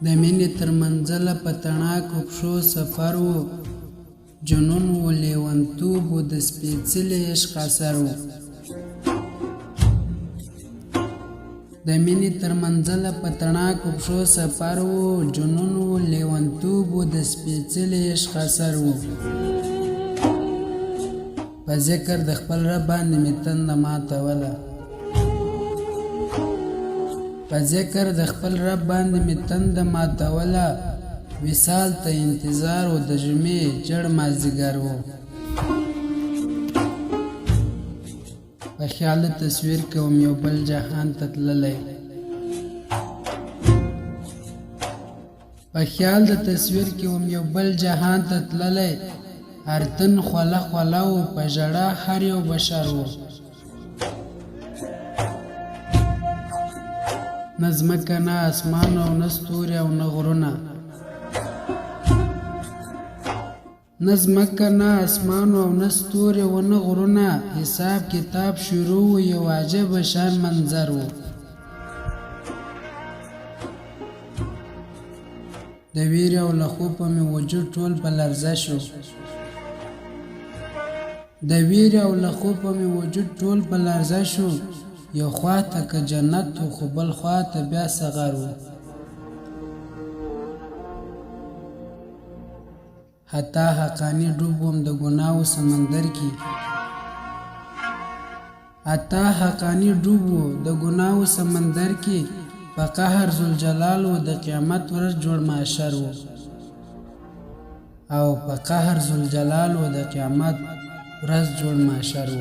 د مینې تر منزله په تڼاکو پښو سفر و، جنون و لیونتوب و د سپېڅلي عشق اثر و. د مینې تر منزله په تڼاکو پښو سفر و، جنون و لیونتوب و د سپېڅلي عشق اثر و. په ذکر د خپل رب باندې مې تنده ماتوله، په ذکر د خپل رب باندې مې تنده ماتوله. وصال ته انتظار و د ژمي جړ مازدیګر و. په خیال تصویر کوم یو بل جهان ته تللی، په خیال د تصویر کوم یو بل جهان ته تللی. هر تن خوله خوله و، په ژړا هر یو بشر و. نه ځمکه نه اسمان او نه ستوري او نه غرونه، نه ځمکه نه اسمان او نه ستوري و نه غرونه. حساب کتاب شروع و، یو عجب شان منظر و. د ویرې او له خوبه مې وجود ټول په لرزه شو، د ویرې او له خوبه مې وجود ټول په لرزه شو. یو خوا ته که جنت و، خو بل خوا ته بیا سغر و. حتی حقانی ډوب وم د ګناهو سمندر کې، حتی حقانی ډوب و د ګناهو سمندر کې. په قهر ذوالجلال و د قیامت ورځ جوړ محشر و، او په قهر ذوالجلال و د قیامت ورځ جوړ محشر و.